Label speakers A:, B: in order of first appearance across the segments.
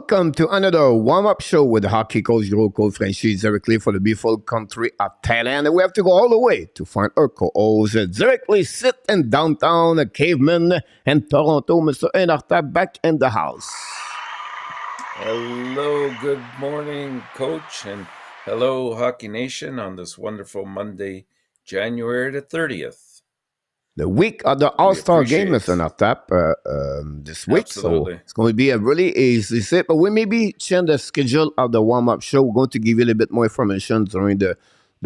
A: Welcome to another warm-up show with hockey coach, your coach Frenchie, directly for the beautiful country of Thailand. And we have to go all the way to find our co-host, directly sit in downtown Caveman and Toronto, Mr. ENORTAP back in the house.
B: Hello, good morning, Coach, and hello, Hockey Nation, on this wonderful Monday, January the 30th.
A: The week of the All-Star game, Mr. ENORTAP, this week.
B: Absolutely.
A: So it's going to be a really easy set. But we maybe change the schedule of the warm-up show. We're going to give you a little bit more information during the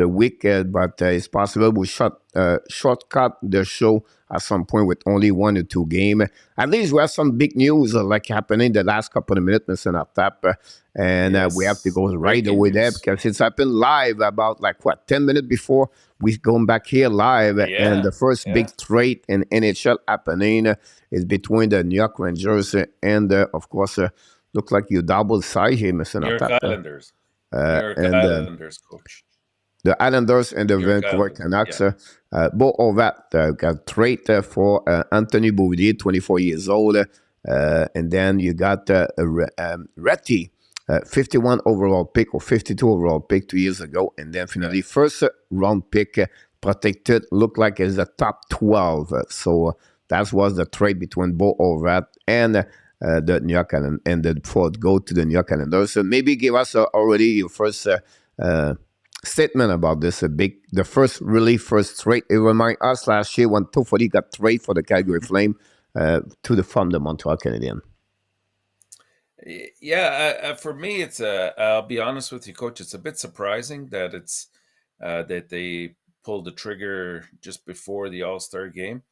A: week, but it's possible we shortcut the show at some point with only 1 or 2 games. At least we have some big news like happening the last couple of minutes, Mr. ENORTAP. And
B: Yes.
A: we have to go right away there because it's happened live about 10 minutes before we going back here live. And the first big trade in NHL happening is between the New York Rangers and, of course, look like you double side here, Mr.
B: New York
A: ENORTAP.
B: Islanders. New York Islanders, Coach.
A: The Islanders and the Vancouver Canucks, both of that got traded for Anthony Beauvillier, 24 years old. And then you got Retty, 51 overall pick or 52 overall pick 2 years ago. And then finally, first round pick protected, looked like it's the top 12. So that was the trade between both of that and the New York Islanders, and the fourth go to the New York Islanders. So maybe give us already your first statement about this. The first trade. It reminds us last year when Toffoli got traded for the Calgary Flame from the Montreal Canadiens.
B: Yeah, for me, it's I'll be honest with you, Coach. It's a bit surprising that that they pulled the trigger just before the All-Star game.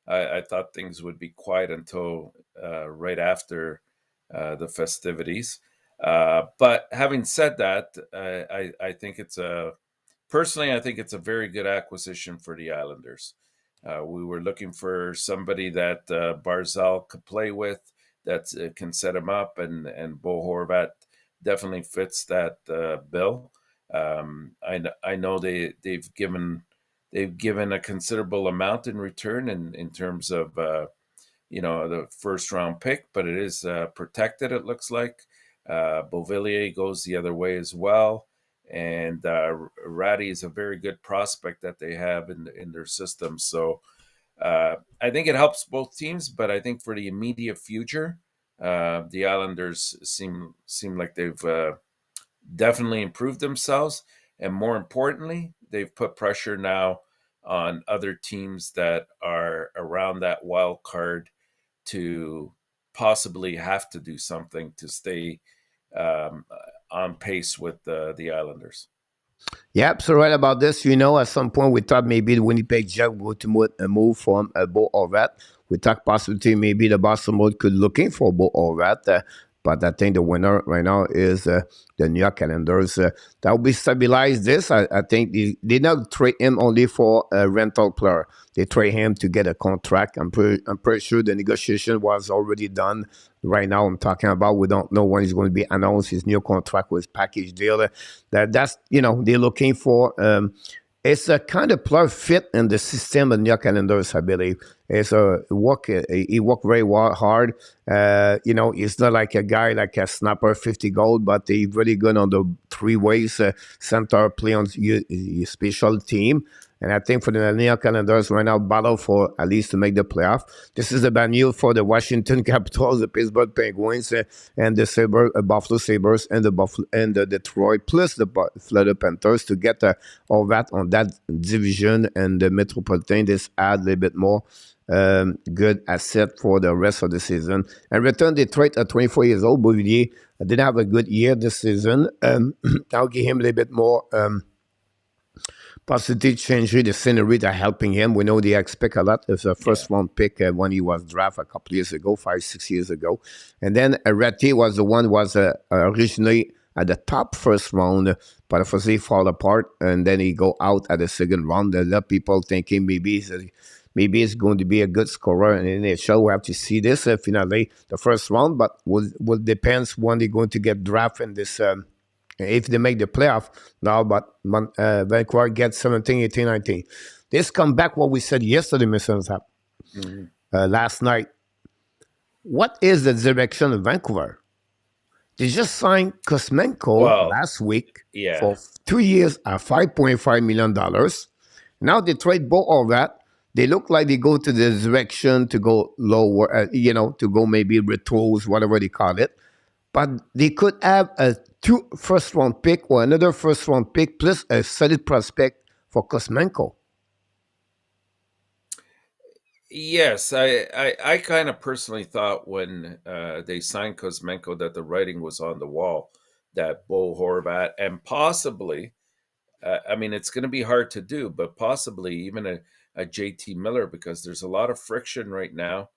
B: I thought things would be quiet until right after the festivities. But having said that, I think personally, I think it's a very good acquisition for the Islanders. We were looking for somebody that Barzal could play with, that can set him up, and Bo Horvat definitely fits that bill. I know they've given a considerable amount in return in terms of the first round pick, but it is protected, it looks like. Beauvillier goes the other way as well, and Ratty is a very good prospect that they have in their system. So I think it helps both teams, but I think for the immediate future, the Islanders seem like they've definitely improved themselves, and more importantly, they've put pressure now on other teams that are around that wild card to possibly have to do something to stay on pace with the Islanders.
A: Yeah, so right about this, at some point we thought maybe the Winnipeg Jets would move from Bo Horvat. We talked possibly maybe the Boston Bruins could looking for Bo Horvat. But I think the winner right now is the New York Islanders. That will be stabilize this. I think they not trade him only for a rental player. They trade him to get a contract. I'm pretty sure the negotiation was already done. Right now, I'm talking about we don't know when he's going to be announced. His new contract with package deal. That's they're looking for. It's a kind of player fit in the system of New York Islanders, I believe. It's he worked very hard. He's not like a guy like a snapper, 50 goal, but he's really good on the 3 ways center play on your special team. And I think for the New York Islanders right now, battle for at least to make the playoff. This is the bad news for the Washington Capitals, the Pittsburgh Penguins, and the Buffalo Sabres, and the Detroit, plus the Florida Panthers to get all that on that division, and the Metropolitan. This add a little bit more good asset for the rest of the season. And return Detroit at 24 years old. Beauvillier didn't have a good year this season. I'll give him a little bit more. Positive change the scenery that helping him. We know they expect a lot. It's a first round pick when he was drafted a couple years ago, 5-6 years ago. And then Ratty was the one originally at the top first round, but unfortunately fall apart, and then he go out at the second round. A lot of people thinking maybe it's going to be a good scorer in the NHL. We have to see this finally the first round, but will depends when they're going to get drafted in this. If they make the playoff now, but Vancouver gets 17, 18, 19. This come back what we said yesterday, Mr. Zap, last night. What is the direction of Vancouver? They just signed Kuzmenko
B: Well,
A: last week
B: yeah.
A: for 2 years at $5.5 million. Now they trade both of that. They look like they go to the direction to go lower, to go maybe retros, whatever they call it. But they could have a two first round pick or another first round pick plus a solid prospect for Kuzmenko.
B: Yes, I kind of personally thought when they signed Kuzmenko that the writing was on the wall, that Bo Horvat and possibly, I mean, it's going to be hard to do, but possibly even a JT Miller, because there's a lot of friction right now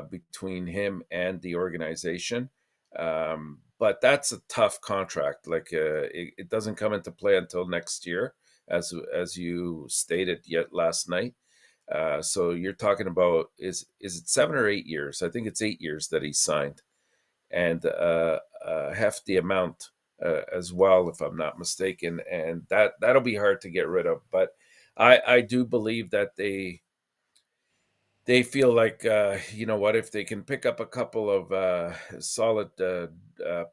B: between him and the organization. But that's a tough contract. Like it doesn't come into play until next year, as you stated yet last night. So you're talking about is it 7 or 8 years? I think it's 8 years that he signed, and a hefty amount as well, if I'm not mistaken. And that'll be hard to get rid of. But I do believe that they feel like you know what, if they can pick up a couple of solid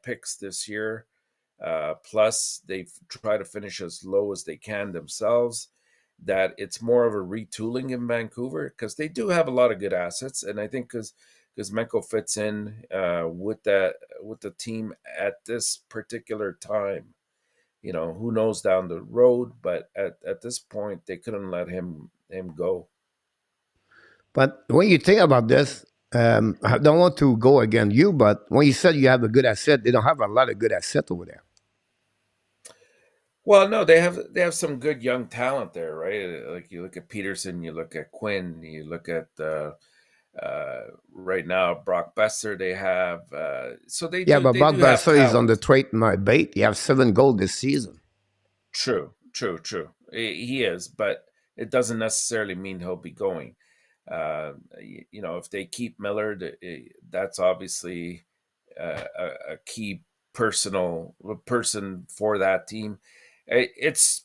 B: picks this year, plus they try to finish as low as they can themselves, that it's more of a retooling in Vancouver, because they do have a lot of good assets, and I think because Menko fits in with the team at this particular time. You know, who knows down the road, but at this point they couldn't let him go.
A: But when you think about this, I don't want to go against you, but when you said you have a good asset, they don't have a lot of good asset over there.
B: Well, no, they have some good young talent there, right? Like you look at Peterson, you look at Quinn, you look at right now Brock Besser. They have so they
A: Yeah,
B: do
A: but
B: they do
A: Buck
B: have
A: Besser is on the
B: talent.
A: trade my bait. You have 7 goals this season.
B: True, true, true. He is, but it doesn't necessarily mean he'll be going. You know, if they keep Miller, that's obviously a key personal person for that team. It's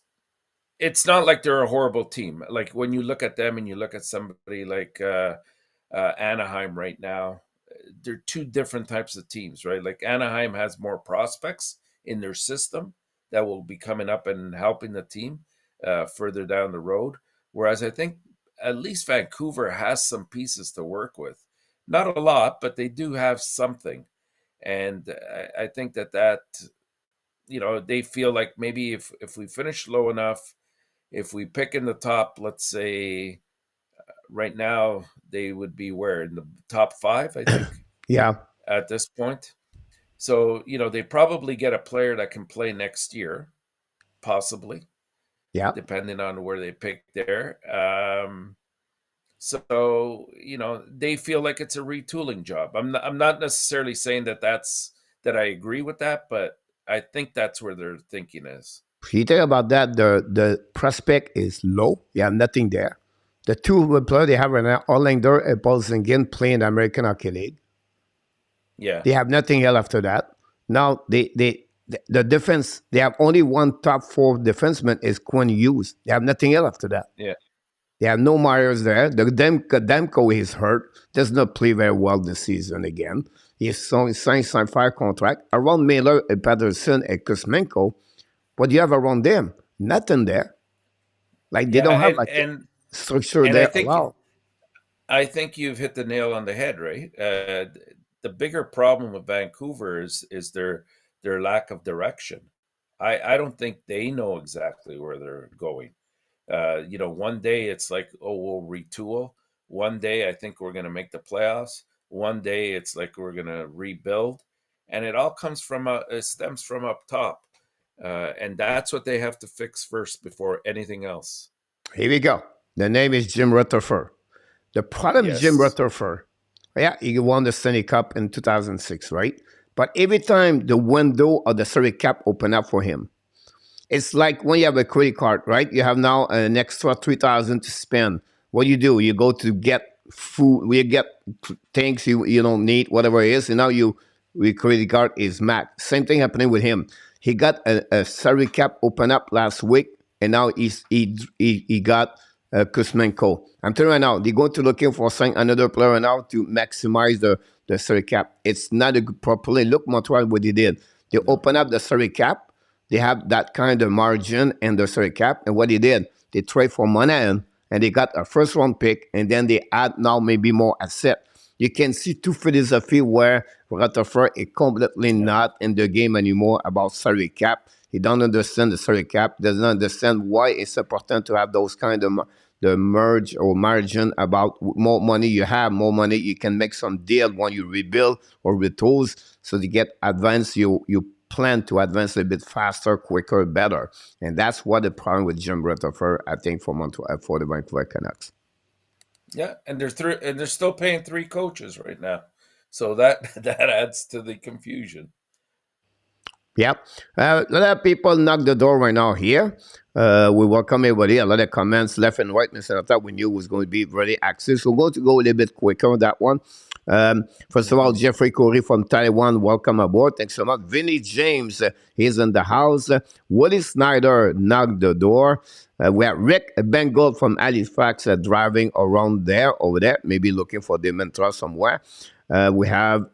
B: not like they're a horrible team. Like when you look at them and you look at somebody like Anaheim right now, they're two different types of teams, right? Like Anaheim has more prospects in their system that will be coming up and helping the team further down the road. Whereas I think at least Vancouver has some pieces to work with. Not a lot, but they do have something. And I think that you know, they feel like maybe if we finish low enough, if we pick in the top, let's say right now they would be where in the top five, I think,
A: Yeah,
B: at this point. So you know they probably get a player that can play next year, possibly,
A: yeah.
B: depending on where they pick there. So you know they feel like it's a retooling job. I'm not necessarily saying that I agree with that, but I think that's where their thinking is.
A: You think about that, the prospect is low. You have nothing there. The two players they have right now, Orlander and Paul Zingin, playing the American Hockey League.
B: Yeah,
A: They have nothing else after that. Now the defense, they have only one top four defenseman is Quinn Hughes. They have nothing else after that.
B: yeah,
A: They have no Myers there. The Demko is hurt. Does not play very well this season again. He's signed some fire contract. Around Mailer and Patterson and Kuzmenko, what do you have around them? Nothing there. Like they
B: yeah,
A: don't have
B: and
A: like
B: and
A: structure
B: and I
A: there at
B: think
A: all.
B: I think you've hit the nail on the head, right? The bigger problem with Vancouver is their lack of direction. I don't think they know exactly where they're going. You know, one day it's like, oh, we'll retool. One day I think we're going to make the playoffs. One day it's like we're going to rebuild, and it all comes from it stems from up top, and that's what they have to fix first before anything else.
A: Here we go. The name is Jim Rutherford. The problem is Jim
B: Yes.
A: Rutherford. Yeah, he won the Stanley Cup in 2006, right? But every time the window of the Stanley Cup opened up for him, it's like when you have a credit card, right? You have now an extra 3,000 to spend. What do? You go to get food, you get things you don't need, whatever it is, and now your credit card is max. Same thing happening with him. He got a salary cap open up last week, and now he got Kuzmenko. I'm telling you right now, they're going to looking for sign another player now to maximize the Surrey cap. It's not a good properly. Look, Montreal, what they did. They
B: No.
A: open up the Surrey cap. They have that kind of margin in the Surrey cap. And what they did, they trade for Monahan and they got a first round pick. And then they add now maybe more asset. You can see two philosophy where Rutherford is completely
B: Yeah.
A: not in the game anymore about salary cap. He don't understand the salary cap, doesn't understand why it's important to have those kind of the merge or margin about more money you have, more money you can make some deal when you rebuild or retools. So to get advanced, you plan to advance a bit faster, quicker, better. And that's what the problem with Jim Rutherford, I think, for Montreal, for the Vancouver Canucks.
B: Yeah, and they're still paying 3 coaches right now, so that that adds to the confusion.
A: Yep. A lot of people knock the door right now here. We welcome everybody. A lot of comments left and right. Mr. I thought we knew it was going to be very active. So we're going to go a little bit quicker on that one. First of all,
B: Mm-hmm.
A: Jeffrey Corey from Taiwan, welcome aboard. Thanks so much. Vinny James, he's in the house. Woody Snyder knocked the door. We have Rick Bengal from Halifax driving around there, over there, maybe looking for the mentor somewhere. We have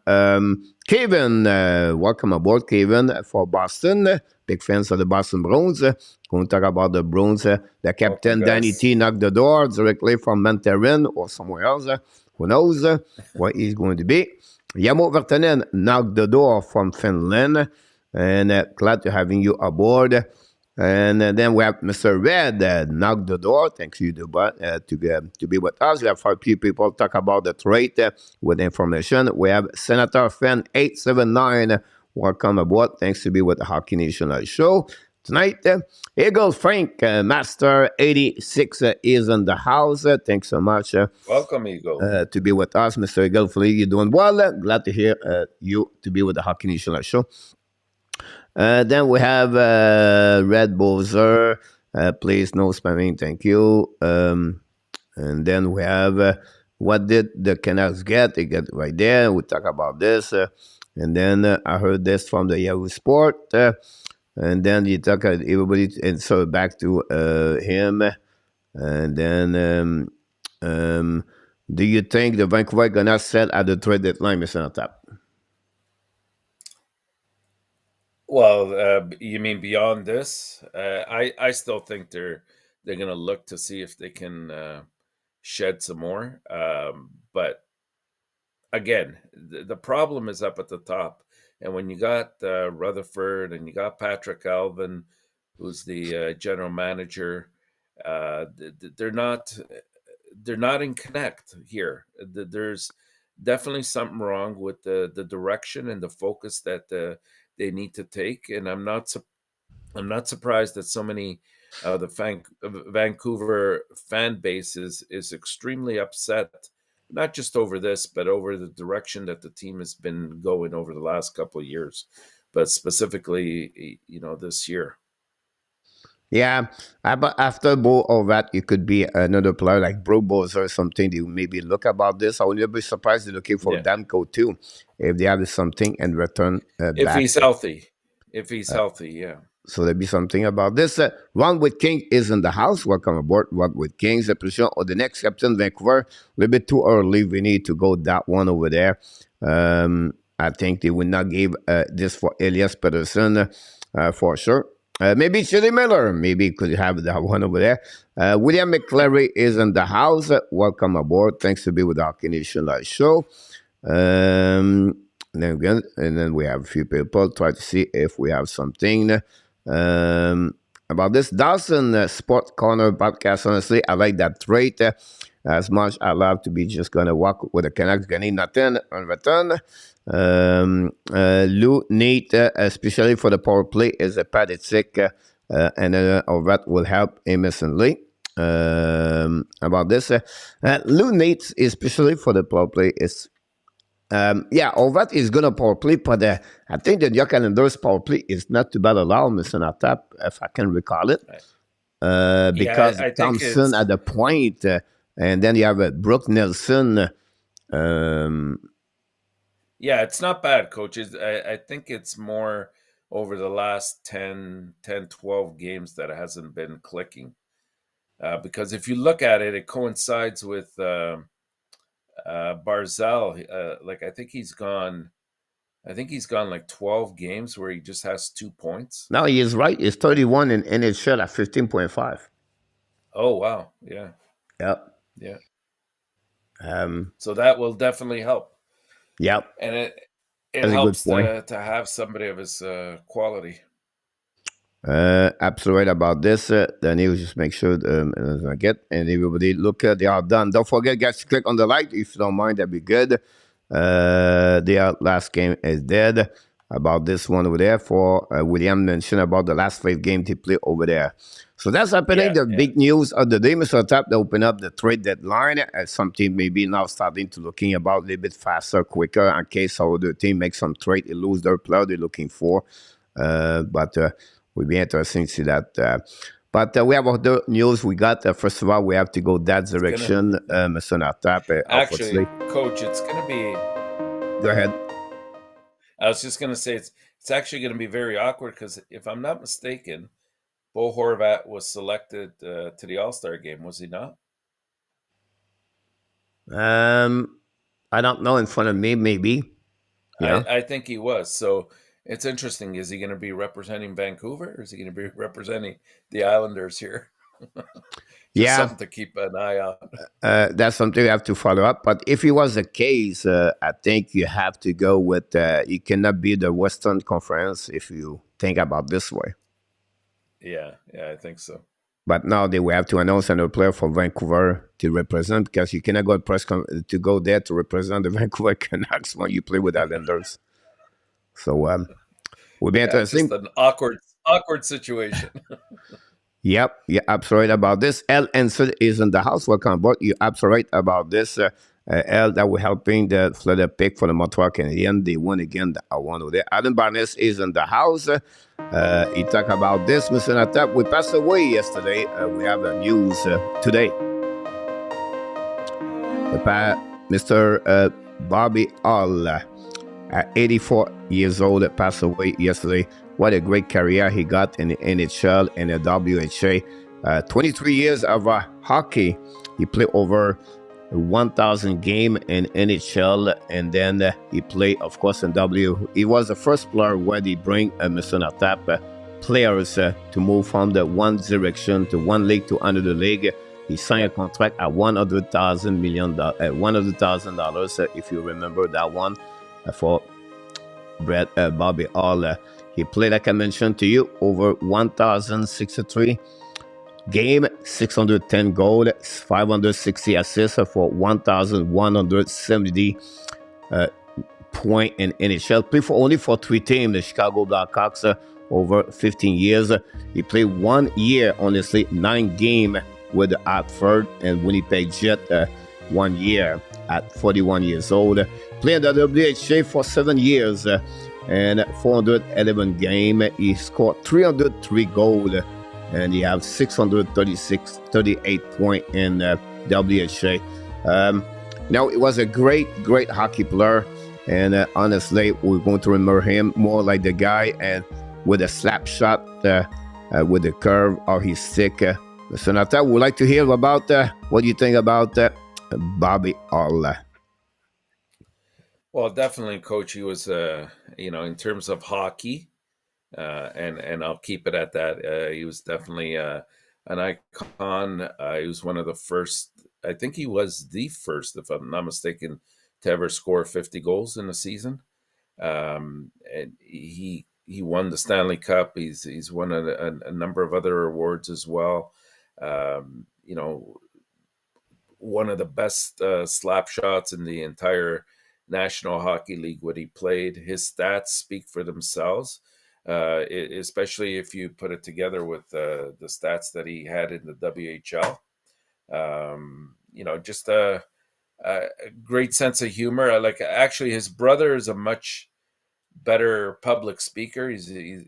A: Kevin. Welcome aboard, Kevin, for Boston. Big fans of the Boston Bruins. Going to talk about the Bruins. The
B: Welcome,
A: captain, Danny
B: guys.
A: T, knocked the door directly from Mantarin or somewhere else. Who knows where he's going to be. Yamo Vertanen knocked the door from Finland. And glad to having you aboard. And then we have Mr. Red knocked the door. Thanks you to be with us. We have 5 people talk about the trade with information. We have Senator Fan 879. Welcome aboard. Thanks to be with the Hockey National Show. Tonight, Eagle Frank, Master 86 is in the house. Thanks so much
B: Welcome, Eagle.
A: to be with us, Mr. Eagle. Hopefully you're doing well. Glad to hear you to be with the Hockey National Show. Then we have Red Bowser. Please, no spamming. Thank you. And then we have what did the Canucks get? They get right there. We talk about this. And then I heard this from the Yahoo Sport. And then you talk everybody, and so back to him. And then, do you think the Vancouver gonna sell at the trade deadline, Mr. NOTAP?
B: Well, you mean beyond this? I still think they're going to look to see if they can shed some more. But again, the problem is up at the top. And when you got Rutherford and you got Patrick Alvin, who's the general manager, they're not in connect here. There's definitely something wrong with the direction and the focus that they need to take. And I'm not surprised that so many the Vancouver fan base is extremely upset, not just over this, but over the direction that the team has been going over the last couple of years, but specifically, this year.
A: Yeah, but after all that, it could be another player like Bro Bowser or something. They maybe look about this. I will be surprised they're looking for
B: Yeah,
A: Danko too, if they have something in return
B: if
A: back.
B: he's healthy, yeah.
A: So there'll be something about this. Ron with King is in the house. Welcome aboard, Ron with Kings. The position of the next captain, Vancouver. A little bit too early. We need to go that one over there. I think they will not give this for Elias Peterson for sure. Maybe Chili Miller. Maybe could have that one over there. William McClary is in the house. Welcome aboard. Thanks to be with the Hockey Nation Live show. And then we have a few people try to see if we have something about this Dawson Sport Corner podcast. Honestly, I like that trait as much. I love to be just gonna walk with the Canucks, getting nothing in return. Lou Nate, especially for the power play, is a pathetic, and all that will help Emerson Lee. About this, Lou Nate, especially for the power play, is all that is going to power play, but I think the New Calendar's power play is not too bad at all, Mr. Natap, if I can recall it.
B: Yeah,
A: Because
B: I think
A: Thompson
B: it's
A: at the point, and then you have Brooke Nelson.
B: Yeah, it's not bad, coaches. I think it's more over the last 12 games that it hasn't been clicking. Because if you look at it, it coincides with Barzal, like I think he's gone like 12 games where he just has 2 points.
A: Now he is right. He's 31 in NHL at 15.5.
B: Oh wow, yeah,
A: Yep.
B: yeah.
A: Um,
B: So that will definitely help,
A: yep.
B: and it
A: That's a good
B: helps
A: point.
B: to have somebody of his quality.
A: Absolutely right about this. Danny, will just make sure I get and everybody look. They are done. Don't forget, guys, to click on the like if you don't mind. That'd be good. Their last game is dead. About this one over there for William mentioned about the last 5 games they play over there. So that's happening.
B: Yeah,
A: The
B: yeah.
A: big news of the day, Mr. Tap, they open up the trade deadline. Something maybe now starting to looking about a little bit faster, quicker in case how the team makes some trade, they lose their player they're looking for. But would be interesting to see that. But we have other news. We got first of all, we have to go that
B: It's gonna
A: direction. Mr. Natap,
B: actually,
A: obviously.
B: coach. It's gonna be.
A: Go ahead.
B: I was just gonna say it's actually gonna be very awkward because if I'm not mistaken, Bo Horvat was selected to the All Star game. Was he not?
A: Um, I don't know in front of me, maybe. Yeah.
B: I think he was. So it's interesting. Is he going to be representing Vancouver, or is he going to be representing the Islanders here? Just
A: Yeah,
B: something to keep an eye on.
A: that's something you have to follow up. But if it was the case, I think you have to go with, you cannot be the Western Conference if you think about this way.
B: Yeah, yeah, I think so.
A: But now they will have to announce another player for Vancouver to represent because you cannot go to go there to represent the Vancouver Canucks when you play with Islanders. So will be
B: Yeah, just
A: interesting.
B: an awkward situation.
A: Yep, you're absolutely right about this. L Ensign is in the house. Welcome aboard. You're absolutely right about this. L that we're helping the Florida pick for the Montreal Canadiens. They won again. I won over there. Adam Barnes is in the house. He talked about this. Mr. Natap, we passed away yesterday. We have news today. Mr. Bobby All, at 84 years old, passed away yesterday. What a great career he got in the NHL and the WHA. 23 years of hockey. He played over 1,000 game in NHL, and then he played, of course, in W. He was the first player where they bring Mr. Natap players to move from the one direction to one league to another league. He signed a contract at $100,000, if you remember that one, for Bobby All. He played, like I mentioned to you, over 1,063 game, 610 goals, 560 assists for 1,170 point in NHL. Played for only for 3 teams, the Chicago Blackhawks, over 15 years. He played 1 year, honestly, 9 games with the Hartford and Winnipeg Jet, 1 year at 41 years old. Played at the WHA for 7 years and 411 games. He scored 303 goals and he has 38 points in WHA. Now, it was a great hockey player. And honestly, we're going to remember him more like the guy and with a slap shot, with the curve or his stick. Mr. Nata, would like to hear about what you think about Bobby All.
B: Well, definitely, coach. He was, in terms of hockey, and I'll keep it at that. He was definitely an icon. He was one of the first. I think he was the first, if I'm not mistaken, to ever score 50 goals in a season. And he won the Stanley Cup. He's won a number of other awards as well. You know, one of the best slap shots in the entire National Hockey League. What he played, his stats speak for themselves. Especially if you put it together with the stats that he had in the WHL. Just a great sense of humor. Like actually, his brother is a much better public speaker. He's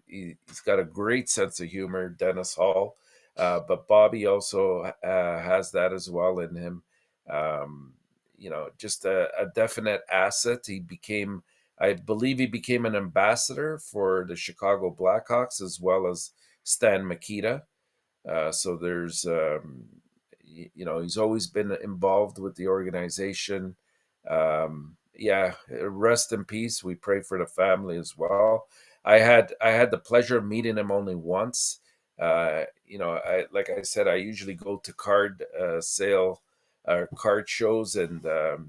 B: got a great sense of humor, Dennis Hall. But Bobby also has that as well in him. Just a definite asset. I believe he became an ambassador for the Chicago Blackhawks as well as Stan Mikita. So there's, he's always been involved with the organization. Yeah, rest in peace. We pray for the family as well. I had the pleasure of meeting him only once. I like I said, I usually go to card shows, and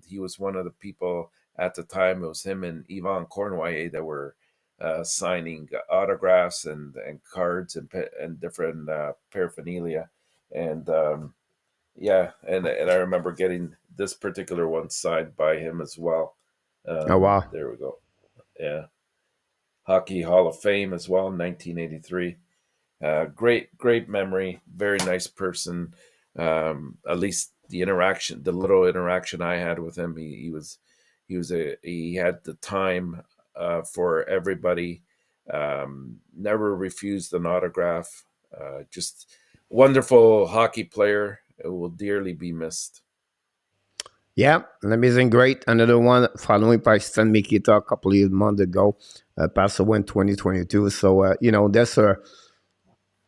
B: he was one of the people at the time. It was him and Yvon Cournoyer that were signing autographs and cards and different paraphernalia, and yeah, and I remember getting this particular one signed by him as well.
A: Oh, wow.
B: There we go. Yeah, Hockey Hall of Fame as well, 1983. Great memory. Very nice person. At least the little interaction I had with him, he had the time for everybody. Never refused an autograph. Just wonderful hockey player. It will dearly be missed.
A: Yeah, amazing, great. Another one following by Stan Mikita a couple of months ago, passed away in 2022. So, that's a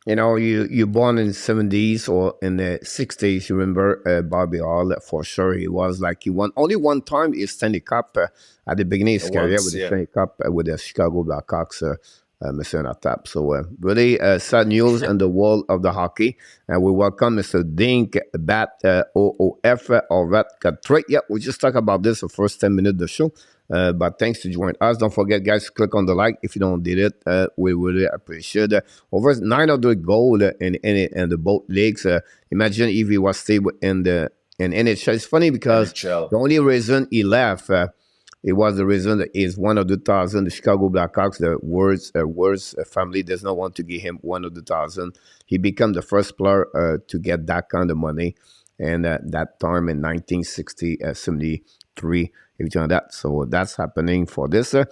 A: you born in the 70s or in the 60s. You remember Bobby Hall for sure. He was like he won only one time his Stanley Cup at the beginning of his career with
B: Once,
A: the
B: yeah.
A: Stanley Cup with the Chicago Blackhawks. Mr. ENORTAP. So really sad news in the world of the hockey. And we welcome Mr. Dink Bat OOF or Rat Trade. Yeah, we just talked about this the first 10 minutes of the show. But thanks to join us. Don't forget, guys, to click on the like if you don't did it. We really appreciate it. Over 900 goals in the both leagues. Imagine if he was stable in NHL. It's funny because
B: NHL.
A: the only reason he left. It was the reason that is 100,000. The Chicago Blackhawks, the worst family does not want to give him 100,000. He became the first player to get that kind of money, and that time in 1960, 73, if you know that. So that's happening for this. We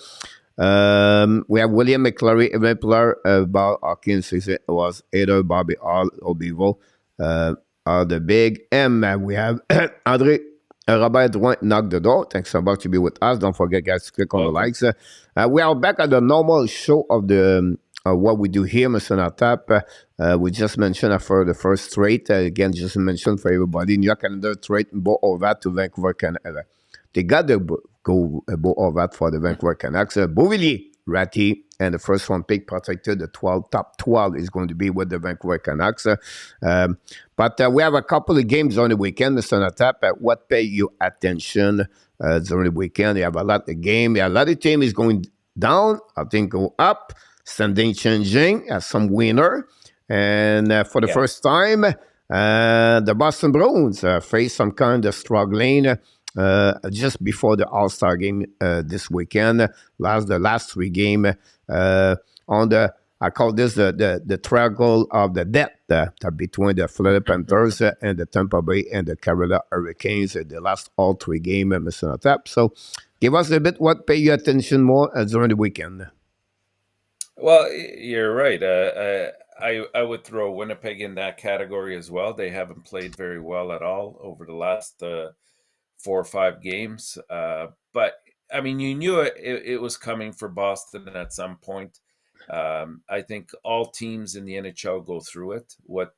A: have William McClary, event player about Hawkins. It was either Bobby Hall or Bevo. The big M. We have Andre Robert Drouin knocked the door. Thanks so much to be with us. Don't forget, guys, to click on the
B: Welcome.
A: likes. We are back at the normal show of the what we do here, Mr. ENORTAP. We just mentioned after the first trade. Again, just mentioned for everybody, New York Canada trade bought all that to Vancouver, Canada. They got the go bought all that for the Vancouver Canucks. Beauvillier, Ratty, and the first one pick protected. The top 12 is going to be with the Vancouver Canucks. But we have a couple of games on the weekend, Mr. ENORTAP. What pay you attention during the weekend? You have a lot of games. A lot of team is going down. I think go up. Standing changing as some winner. And for the
B: Yeah.
A: first time, the Boston Bruins face some kind of struggling just before the All-Star game this weekend. The last three games on the I call this the triangle of the death between the Florida Panthers and the Tampa Bay and the Carolina Hurricanes. They lost all three games, Mr. ENORTAP. So give us a bit what pay you attention more during the weekend.
B: Well, you're right. I would throw Winnipeg in that category as well. They haven't played very well at all over the last 4 or 5 games. But I mean, you knew it was coming for Boston at some point. I think all teams in the NHL go through it. What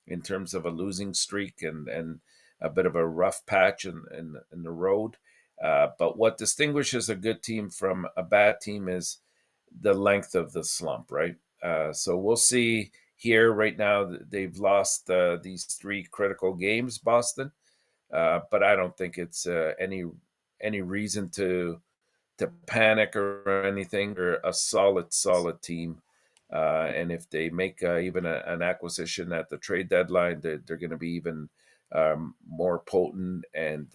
B: in terms of a losing streak and a bit of a rough patch in the road. But what distinguishes a good team from a bad team is the length of the slump, right? So we'll see here right now. They've lost these 3 critical games, Boston, but I don't think it's any reason to panic or anything. They're a solid team, and if they make even an acquisition at the trade deadline, they're going to be even more potent and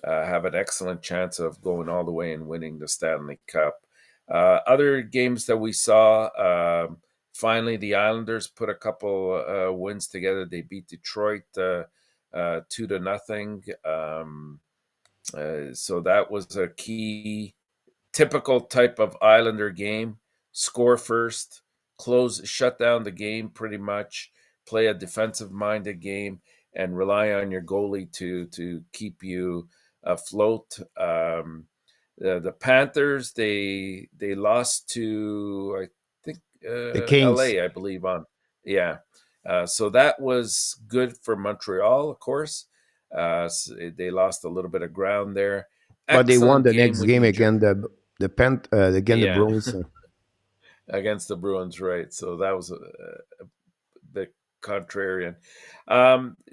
B: have an excellent chance of going all the way and winning the Stanley Cup. Other games that we saw, finally, the Islanders put a couple wins together. They beat Detroit 2-0. So that was a key, typical type of Islander game. Score first, shut down the game pretty much, play a defensive minded game, and rely on your goalie to keep you afloat. The Panthers, they lost to, I think,
A: The Kings.
B: LA, I believe, on. Yeah. So that was good for Montreal, of course. They lost a little bit of ground there.
A: But they won
B: Excellent
A: the
B: game
A: next
B: with
A: game
B: New Jersey.
A: against against the
B: Yeah,
A: Bruins.
B: against the Bruins, right? So that was a bit contrarian.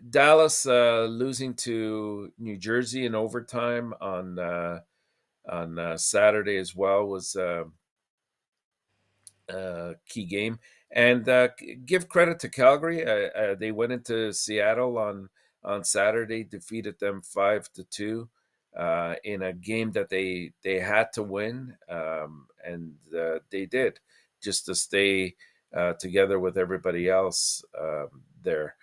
B: Dallas losing to New Jersey in overtime on Saturday as well was key game. And give credit to Calgary. They went into Seattle on Saturday, defeated them 5-2 in a game that they had to win, and they did just to stay together with everybody else there.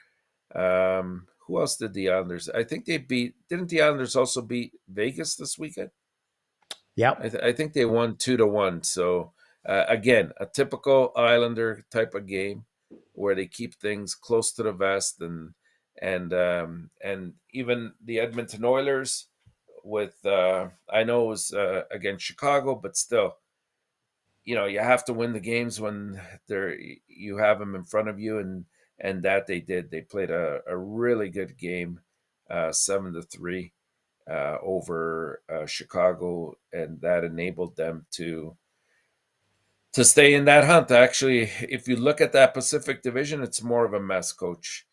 B: Who else did the Islanders? I think they beat. Didn't the Islanders also beat Vegas this weekend?
A: Yep.
B: I think they won 2-1. So again, a typical Islander type of game where they keep things close to the vest, and even the Edmonton Oilers with I know it was against Chicago, but still, you have to win the games when you have them in front of you, and that they did. They played a really good game, 7-3 over Chicago, and that enabled them to stay in that hunt. Actually, if you look at that Pacific Division, it's more of a mess, Coach.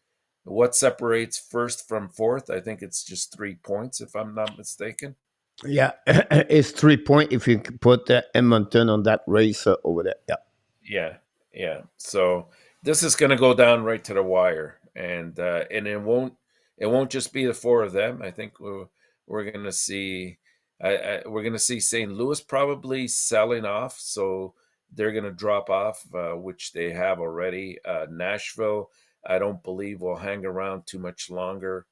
B: What separates first from fourth? I think it's just 3 points, if I'm not mistaken.
A: Yeah, it's 3 point if you put Edmonton on that race over there. Yeah.
B: Yeah, yeah. So this is going to go down right to the wire, and it won't just be the four of them. I think we're going to see we're going to see St. Louis probably selling off, so they're going to drop off, which they have already. Nashville, I don't believe will hang around too much longer.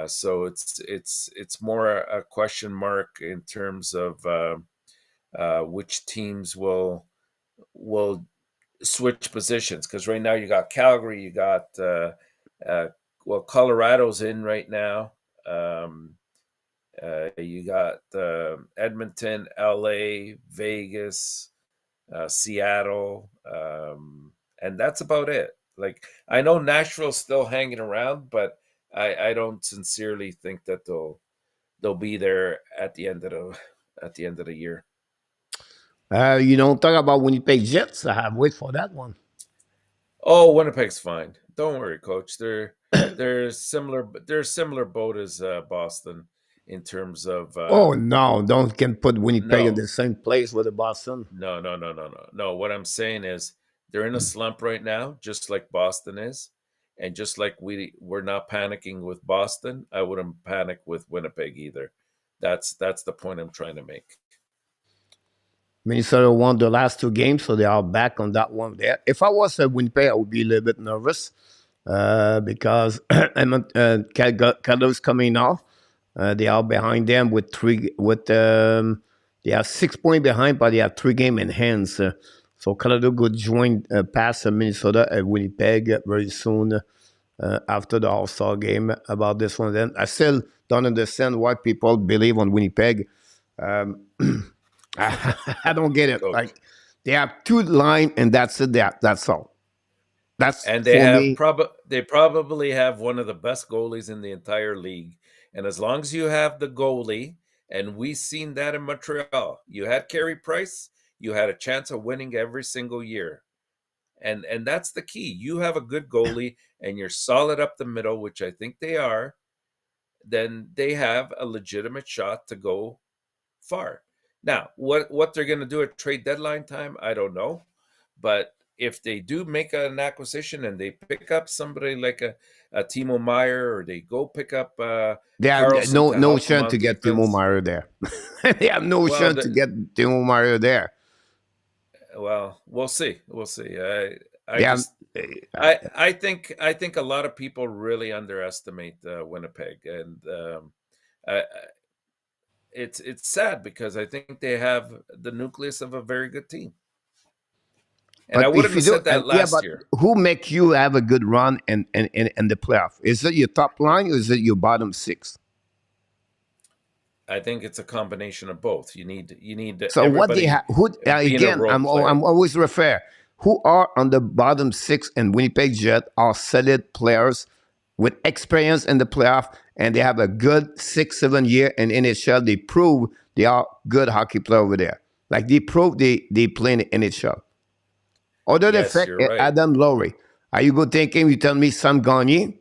B: So it's more a question mark in terms of which teams will switch positions, because right now you got Calgary, you got uh, well, Colorado's in right now. You got Edmonton, LA, Vegas, Seattle, and that's about it. Like, I know Nashville's still hanging around, but I don't sincerely think that they'll be there at the end of the year.
A: You don't talk about Winnipeg Jets. I have wait for that one.
B: Oh, Winnipeg's fine. Don't worry, Coach. They're similar boat as Boston in terms of
A: Oh no, don't can put Winnipeg in
B: no,
A: the same place with the Boston.
B: no, no, no, no, no, no. What I'm saying is they're in a slump right now, just like Boston is, and just like we're not panicking with Boston. I wouldn't panic with Winnipeg either. That's the point I'm trying to make.
A: Minnesota won the last two games, so they are back on that one there. If I was a Winnipeg, I would be a little bit nervous because Calgary's coming off. They are behind them with they are 6 point behind, but they have 3 game in hands. So Colorado could join past Minnesota and Winnipeg very soon after the All Star game about this one. Then I still don't understand why people believe on Winnipeg. Um, I don't get it.
B: Coach.
A: Like they have two line and that's it. That's all. That's
B: And
A: for me.
B: they probably have one of the best goalies in the entire league. And as long as you have the goalie, and we seen that in Montreal, you had Carey Price, you had a chance of winning every single year. And that's the key. You have a good goalie and you're solid up the middle, which I think they are, then they have a legitimate shot to go far. Now, what they're going to do at trade deadline time, I don't know. But if they do make an acquisition and they pick up somebody like a Timo Meyer, or they go pick up
A: They have
B: Carlson to
A: no
B: help them
A: chance
B: on
A: to get Timo
B: defense,
A: Meyer there. They have no
B: well,
A: chance to get Timo Meyer there.
B: we'll see. We'll see. I
A: They have.
B: just I think a lot of people really underestimate Winnipeg, and I, it's sad because I think they have the nucleus of a very good team, and I
A: But
B: wouldn't
A: if you
B: have
A: do,
B: said that
A: yeah,
B: last
A: but
B: year.
A: who make you have a good run in the playoff? Is it your top line or is it your bottom six?
B: I think it's a combination of both. You need
A: So what they have?
B: everybody
A: Who
B: being a
A: again?
B: role
A: I'm
B: player.
A: always refer who are on the bottom six and Winnipeg Jet are solid players with experience in the playoff, and they have a good 6, 7 year in NHL. They prove they are good hockey player over there. Like they prove they play in the NHL. Other than the
B: Yes,
A: fact,
B: you're right.
A: Adam Lowry, are you good thinking you tell me Sam Gagner?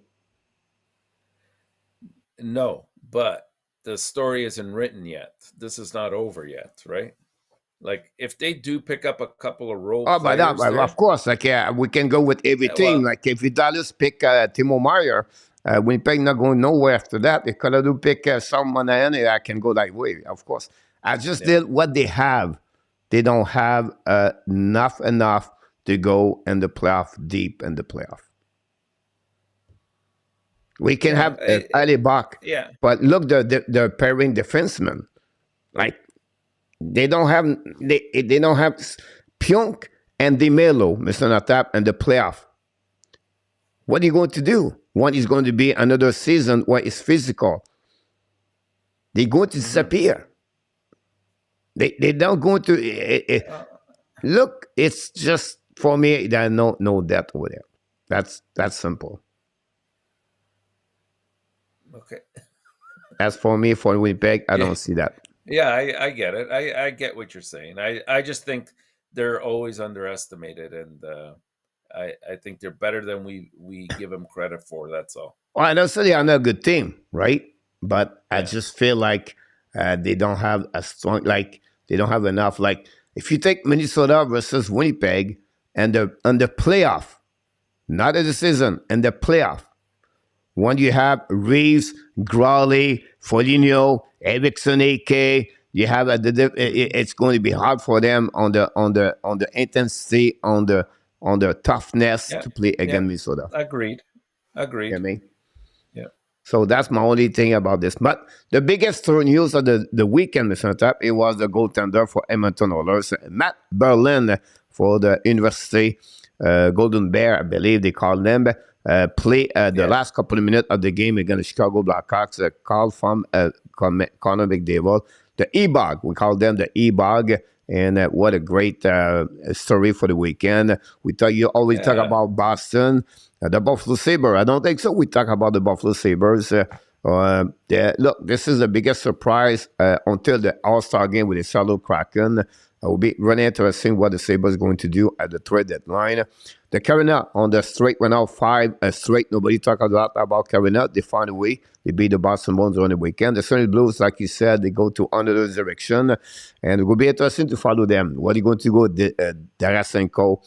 B: No, but the story isn't written yet. This is not over yet, right? Like if they do pick up a couple of role
A: Oh, but
B: players
A: of
B: there,
A: course, like yeah, we can go with every
B: yeah,
A: team.
B: well,
A: Like if Dallas pick Timo Meyer, Winnipeg not going nowhere after that. If Colorado pick someone, I can go that way. Of course, I just
B: yeah,
A: did what they have. They don't have enough to go in the playoff, deep in the playoff. We can
B: yeah,
A: have Ali Bach,
B: yeah.
A: but look, the pairing defensemen. Like they don't have Pionk and DeMelo, Mr. Natap, and the playoff. What are you going to do? One is going to be another season where it's physical. They're going to
B: Hmm.
A: disappear. They don't going to look. It's just for me. There's no depth over there. That's simple.
B: Okay.
A: As for me, for Winnipeg, I
B: Yeah,
A: don't see that.
B: yeah, I get it. I get what you're saying. I just think they're always underestimated, and I think they're better than we give them credit for. That's all.
A: Well, I don't say they are not a good team, right? But I
B: Yeah.
A: just feel like they don't have a strong, like they don't have enough. Like if you take Minnesota versus Winnipeg and the playoff, not in the season, and the playoff, when you have Reeves, Grawley, Foligno, Erickson, AK, you have it's going to be hard for them on the intensity, on the toughness
B: Yeah.
A: to play
B: Yeah.
A: against Minnesota.
B: Agreed.
A: You know
B: Agreed.
A: what I mean?
B: Yeah.
A: So that's my only thing about this. But the biggest news of the weekend, Mr. Tap, it was the goaltender for Edmonton Oilers, Matt Berlin for the University Golden Bear, I believe they call them. Play the
B: Yeah.
A: last couple of minutes of the game against the Chicago Blackhawks. Call from Connor McDavid, the E-Bog. We call them the E-Bog. And what a great story for the weekend. We thought you always talk
B: Yeah.
A: about Boston, the Buffalo Sabre. I don't think so. We talk about the Buffalo Sabres. Look, this is the biggest surprise until the All-Star game with the Charlotte Kraken. It will be really interesting what the Sabres going to do at the trade deadline. The Carolina on the straight went out 5 straight. Nobody talk a lot about Carolina. They found a way. They beat the Boston Bruins on the weekend. The St. Blues, like you said, they go to another direction. And it will be interesting to follow them. What are you going to go, Darasenko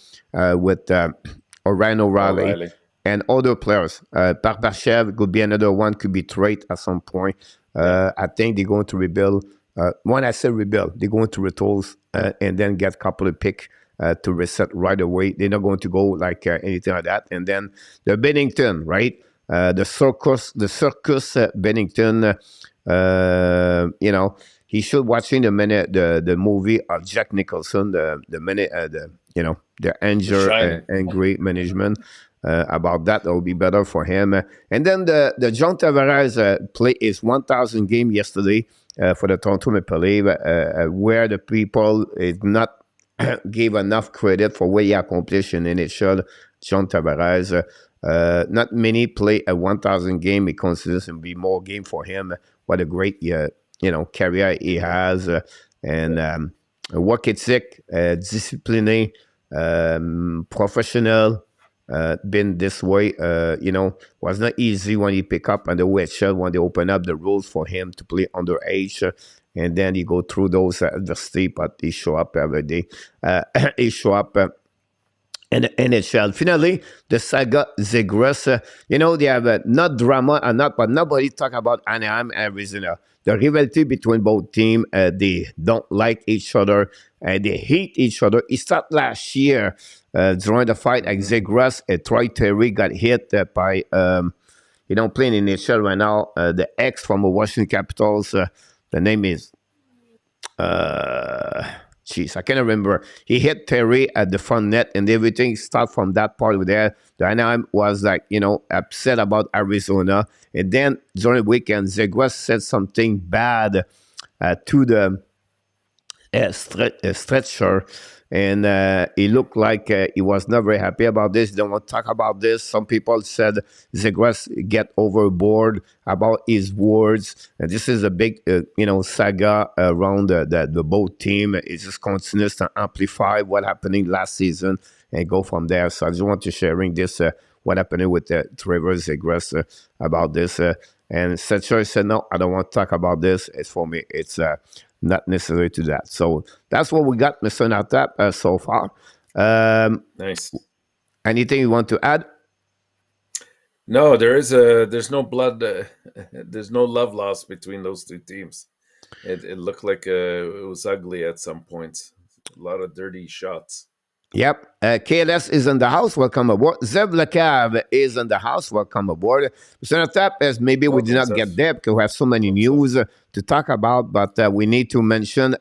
A: with Orion O'Reilly
B: O'Reilly.
A: and other players? Barbashev could be another one, could be trade at some point.
B: Yeah.
A: I think they're going to rebuild. When I say rebuild, they're going to retool and then get a couple of picks to reset right away. They're not going to go like anything like that. And then the Bennington, right? The circus Bennington. You know, he should watching the movie of Jack Nicholson, the minute the
B: The
A: anger
B: Shining.
A: angry management. About that will be better for him. And then the John Tavares play his 1,000 game yesterday for the Toronto Maple Leafs, where the people is not gave enough credit for what he accomplished in NHL. John Tavares, not many play a 1,000 game. He considers it be more game for him. What a great career he has, and work ethic, disciplined, professional. Been this way, was not easy when he pick up on the WHL when they open up the rules for him to play underage, and then he go through those adversity, but he show up every day. He show up in the NHL. Finally, the saga Zegras, they have not drama or not, but nobody talk about Anaheim and Arizona. The rivalry between both teams, they don't like each other, they hate each other. It started last year during the fight at
B: Hmm.
A: Zegras. Troy Terry got hit by, playing in NHL right now, the ex from the Washington Capitals. The name is jeez, I can't remember. He hit Terry at the front net and everything start from that part over there. The Anaheim was like, upset about Arizona. And then during the weekend, Zegras said something bad to the stretcher, and he looked like he was not very happy about this. Don't want to talk about this. Some people said Zegras get overboard about his words. And this is a big, saga around the boat team. It just continues to amplify what happening last season and go from there. So I just want to sharing this what happening with Trevor Zegras about this. And Setcher said, no, I don't want to talk about this. It's for me. It's not necessary to that. So that's what we got, Mr. ENORTAP, so far.
B: Nice.
A: Anything you want to add?
B: No, there's no blood, there's no love lost between those two teams. It looked like it was ugly at some points. A lot of dirty shots.
A: Yep. KLS is in the house. Welcome aboard. Zev Lecav is in the house. Welcome aboard. Mr. ENORTAP, as maybe we did
B: Welcome,
A: not
B: Zev.
A: get there because we have so many
B: Welcome,
A: news to talk about, but we need to mention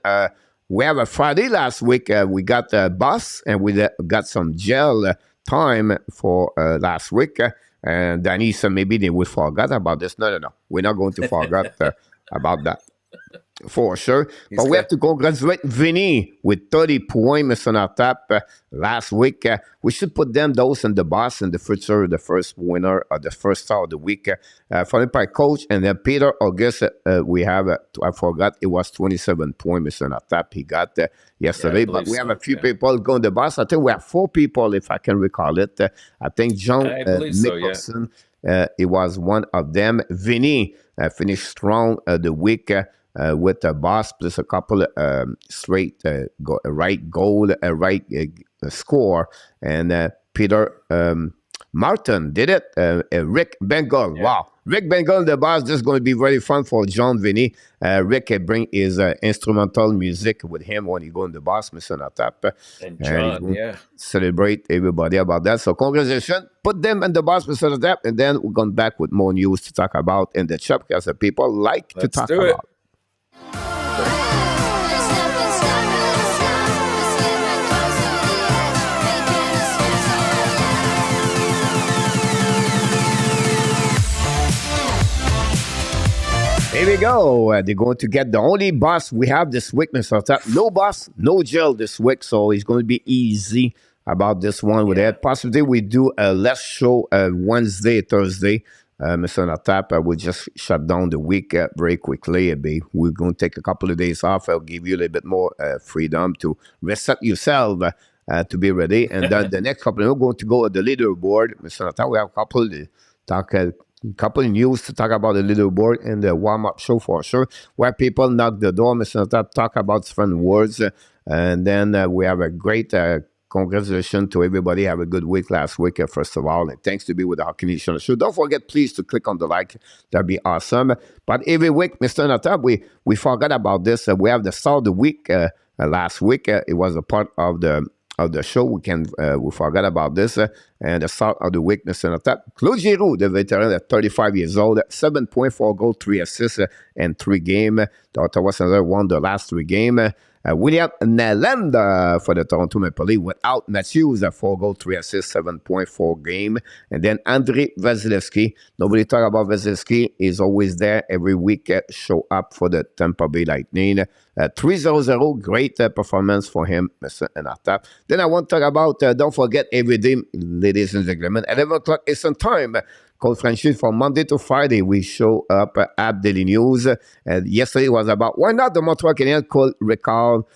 A: we have a Friday last week. We got a bus and we got some gel time for last week. And Danny said maybe they would forget about this. No. We're not going to forget about that. For sure.
B: He's
A: But we have
B: got
A: to congratulate Vinny with 30 points, Mr. ENORTAP, last week. We should put them those in the box in the future, the first winner or the first star of the week. Followed by Coach. And then Peter August, we have, I forgot, it was 27 points, Mr. ENORTAP. He got yesterday.
B: I
A: But
B: believe
A: we have
B: so.
A: a few people going the box. I think we have 4 people, if I can recall it. I think John
B: I believe so. Yeah.
A: Nicholson, it was one of them. Vinny finished strong the week. With a boss plus a couple straight right goal, right score, and Peter Martin did it. Rick Bengal, wow. Rick Bengal, the boss, this is going to be very fun for John Vinny. Rick bring his instrumental music with him when he go in the boss, Mr. ENORTAP.
B: And John, yeah.
A: Celebrate everybody about that. So congratulations. Put them in the boss, Mr. ENORTAP, and then we're going back with more news to talk about in the chat because the people like to
B: Let's
A: talk
B: do it.
A: about. Here we go. They're going to get the only boss we have this week, Mr. ENORTAP. No boss, no gel this week, so it's going to be easy about this one with that. Possibly we do a less show Wednesday, Thursday. Mr. ENORTAP, we'll just shut down the week very quickly. We're going to take a couple of days off. I'll give you a little bit more freedom to reset yourself to be ready. And then the next couple, we're going to go at the leaderboard. Mr. ENORTAP, we have a couple to talk couple of news to talk about the leaderboard and the warm-up show for sure, where people knock the door, Mr. ENORTAP, talk about different words, and then we have a great congratulations to everybody. Have a good week last week, first of all, and thanks to be with the Hockey Nation show. Don't forget, please, to click on the like. That'd be awesome. But every week, Mr. ENORTAP, we forgot about this. We have the start of the week last week. It was a part of the show. We forgot about this. And the start of the week, Mr. ENORTAP. Claude Giroux, the veteran at 35 years old, 7.4 goals, 3 assists, and 3 games. The Ottawa Senators won the last 3 games. William Nylander for the Toronto Maple Leafs without Matthews, 4 goals, 3 assists, 7.4 game. And then Andrei Vasilevsky. Nobody talk about Vasilevsky. He's always there every week, show up for the Tampa Bay Lightning. 3-0-0, great performance for him, Mr. ENORTAP. Then I want to talk about, don't forget, every day, ladies and gentlemen, 11 o'clock Eastern Time. Code Franchise from Monday to Friday. We show up at Daily News. Yesterday was about why not the Montreal Canadiens could recall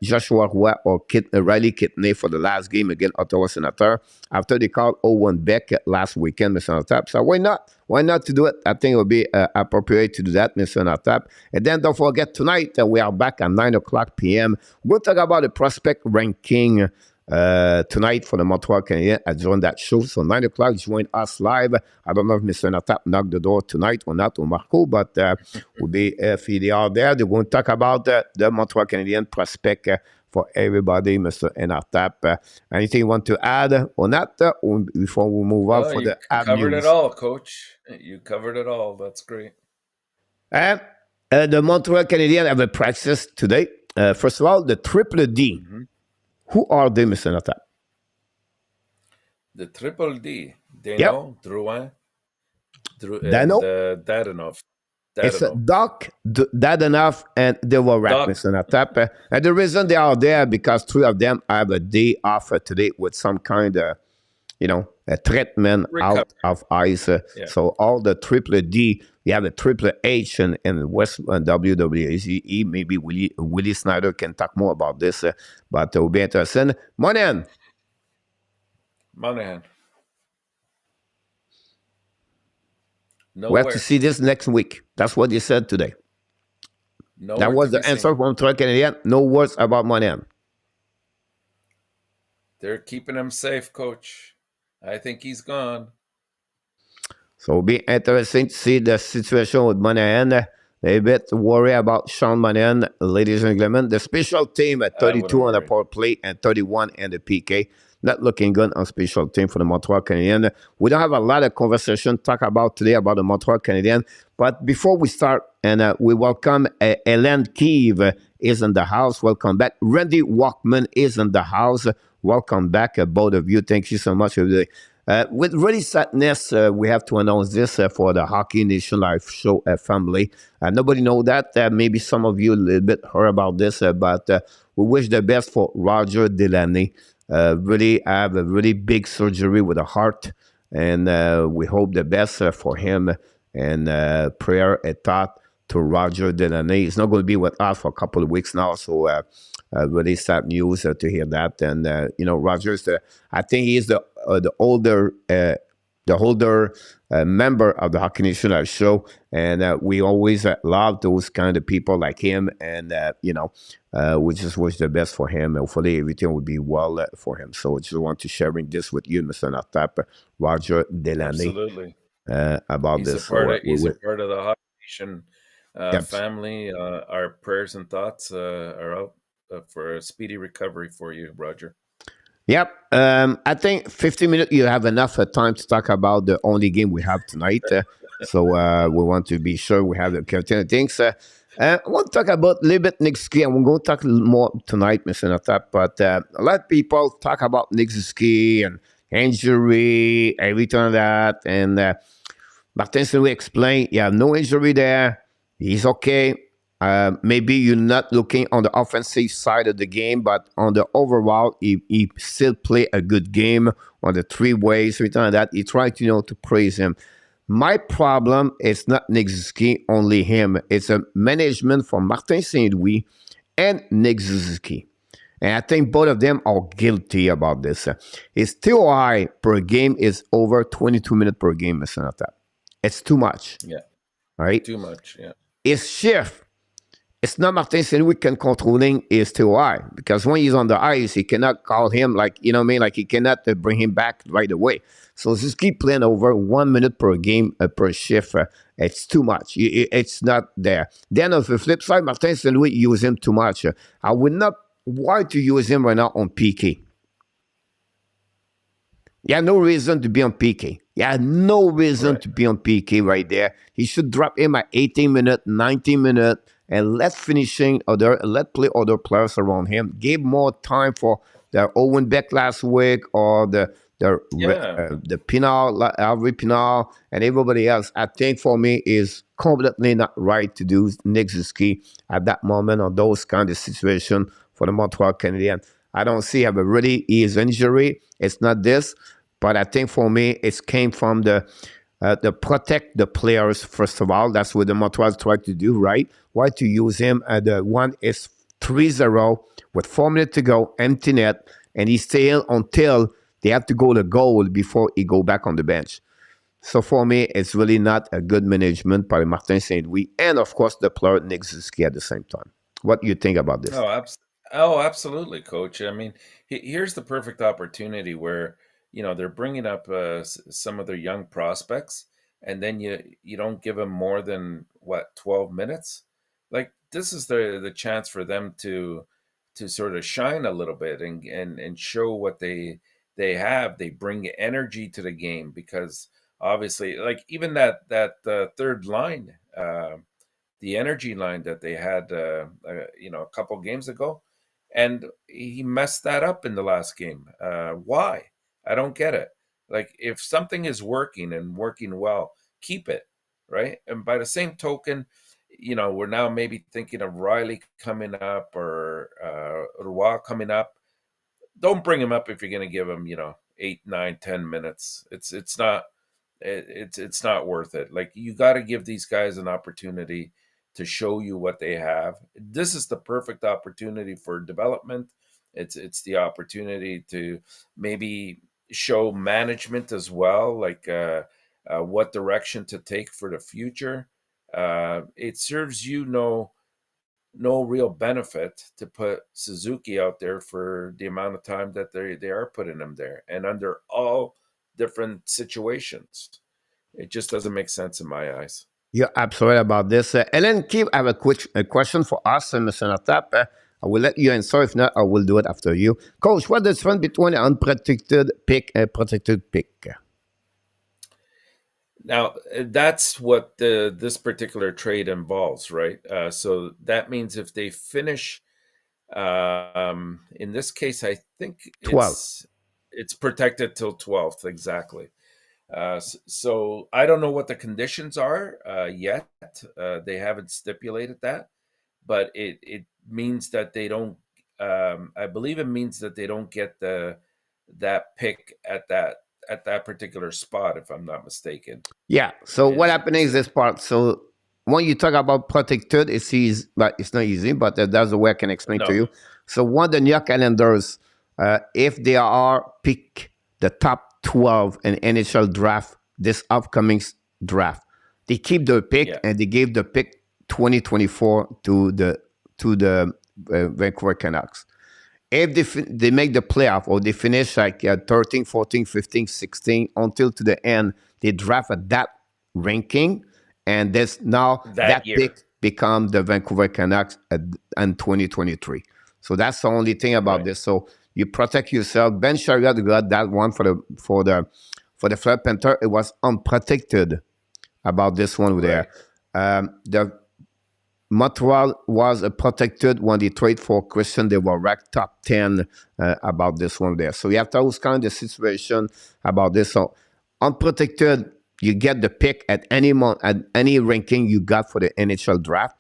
A: Joshua Roy or Riley Kidney for the last game against Ottawa Senators after they called Owen Beck last weekend, Mr. ENORTAP. So why not? Why not to do it? I think it would be appropriate to do that, Mr. ENORTAP. And then don't forget, tonight we are back at 9 o'clock p.m. We'll talk about the prospect ranking tonight for the Montreal Canadiens. I joined that show. So 9 o'clock, join us live. I don't know if Mr. ENORTAP knocked the door tonight or not, or Marco, but we'll be, if they are there, they're going to talk about the Montreal Canadiens prospect for everybody, Mr. ENORTAP. Anything you want to add on that before we move on for the
B: You covered
A: news?
B: it all, Coach. You covered it all. That's great.
A: The Montreal Canadiens have a practice today. First of all, the Triple D.
B: Mm-hmm.
A: Who are they, Mr. ENORTAP?
B: The Triple D. Dano,
A: Yep.
B: Drouin,
A: Dano?
B: and Dadonov.
A: It's a
B: Dadano.
A: Doc, Dadanov, and Devorak,
B: Doc,
A: Mr. Natap. And the reason they are there because three of them have a day off today with some kind of, a treatment
B: recover.
A: out of ice.
B: Yeah.
A: So all the triple D, you have a triple H in West WWE. Maybe Willie Snyder can talk more about this, but it will be interesting. Monen,
B: Monahan.
A: we have to
B: Nowhere.
A: see this next week. That's what they said today. That
B: Nowhere to
A: was
B: be
A: the answer
B: seen.
A: from Troy Canadian. No words about Monen.
B: They're keeping him safe, coach. I think he's gone.
A: So it'll be interesting to see the situation with Monahan. A bit worried about Sean Monahan, ladies and gentlemen. The special team at
B: I wouldn't
A: 32 on the
B: worry.
A: power play and 31 in the PK. Not looking good on special team for the Montreal Canadiens. We don't have a lot of conversation to talk about today about the Montreal Canadiens. But before we start, and we welcome Hélène Keeve is in the house. Welcome back. Randy Walkman is in the house. Welcome back, both of you. Thank you so much. With really sadness, we have to announce this for the Hockey Nation Live Show family. Nobody know that. Maybe some of you a little bit heard about this, but we wish the best for Roger Delaney. Really have a really big surgery with a heart, and we hope the best for him. And prayer and thought to Roger Delaney. He's not going to be with us for a couple of weeks now, so really sad news to hear that. And Roger's I think he is the older member of the Hockey Nation Live Show, and we always love those kind of people like him. And we just wish the best for him. Hopefully, everything will be well for him. So, I just want to sharing this with you, Mr. Natap, Roger Delaney,
B: Absolutely.
A: about
B: He's a
A: this.
B: part
A: So,
B: of he's a part of the Hockey Nation
A: yep.
B: family. Our prayers and thoughts are out for a speedy recovery for you, Roger.
A: Yep. I think 50 minutes, you have enough time to talk about the only game we have tonight. So we want to be sure we have the captain things. I want to talk about a little bit next game. We're going to talk a little more tonight, Mr. Natap. But a lot of people talk about Nixuski and injury, everything like that. And Martin Saint-Louis explained, you have no injury there. He's okay. Maybe you're not looking on the offensive side of the game, but on the overall, he still play a good game on the three ways, everything like that. He tried to praise him. My problem is not Nick Suzuki, only him. It's a management from Martin Saint-Louis and Nick Suzuki. And I think both of them are guilty about this. His TOI per game is over 22 minutes per game, Mr. Nata. It's too much.
B: Yeah.
A: Right?
B: Too much. Yeah.
A: His shift, it's not Martin Saint-Louis can controlling his TOI because when he's on the ice, he cannot call him like, like he cannot bring him back right away. So just keep playing over 1 minute per game per shift. It's too much. It's not there. Then on the flip side, Martin Saint-Louis use him too much. I would not want to use him right now on PK. You have no reason to be on PK. You have no reason to be on PK right there. He should drop him at 18 minutes, 19 minutes, and let play other players around him. Give more time for the Owen Beck last week or the Pinal, Avery Pinal, and everybody else. I think for me is completely not right to do Nick Suzuki at that moment on those kind of situation for the Montreal Canadiens. I don't see have a really his injury. It's not this, but I think for me it came from the protect the players first of all. That's what the Montreal tried to do, right? Why to use him? The one is 3-0 with 4 minutes to go, empty net, and he stayed until they have to go to goal before he go back on the bench. So for me, it's really not a good management by Martin Saint-Louis and of course the player Nick Suzuki at the same time. What do you think about this?
B: Absolutely, coach. I mean, here's the perfect opportunity where they're bringing up some of their young prospects, and then you don't give them more than 12 minutes. Like this is the chance for them to sort of shine a little bit and show what they have. They bring energy to the game because obviously, like even that third line. The energy line that they had, a couple games ago, and he messed that up in the last game. Why? I don't get it. Like if something is working and working well, keep it. right? And by the same token, we're now maybe thinking of Riley coming up or Roy coming up. Don't bring him up if you're going to give him, 8, 9, 10 minutes. It's not worth it. Like, you got to give these guys an opportunity to show you what they have. This is the perfect opportunity for development. It's the opportunity to maybe show management as well, like what direction to take for the future. It serves you no real benefit to put Suzuki out there for the amount of time that they are putting him there, and under all different situations. It just doesn't make sense in my eyes.
A: You're absolutely right about this. Ellen Keith, I have a question for us, Mr. Nortap. I will let you answer. If not, I will do it after you. Coach, what is the difference between an unprotected pick and a protected pick?
B: Now, that's what this particular trade involves, right? So that means if they finish, in this case, I think
A: 12.
B: it's protected till 12th, exactly. So I don't know what the conditions are yet. They haven't stipulated that, but it means that they don't. I believe it means that they don't get that pick at that particular spot, if I'm not mistaken.
A: Yeah. So what happened is this part. So when you talk about protected, it's easy, but it's not easy. But that's the way I can explain to
B: No,
A: you. So one of the New York Islanders, if they are pick the top 12 in NHL draft this upcoming draft, they keep the pick
B: yeah,
A: and they gave the pick 2024 to the Vancouver Canucks. If they make the playoff or they finish like 13, 14, 15, 16 until to the end, they draft at that ranking, and this now
B: that
A: that
B: year,
A: pick become the Vancouver Canucks in 2023. So that's the only thing about
B: right,
A: this. So you protect yourself. Ben Chariot got that one for the Florida Panther. It was unprotected about this one there.
B: right,
A: The Montreal was protected when they trade for Christian. They were ranked top 10 about this one there. So you have those kind of situation about this. So unprotected, you get the pick at any ranking you got for the NHL draft.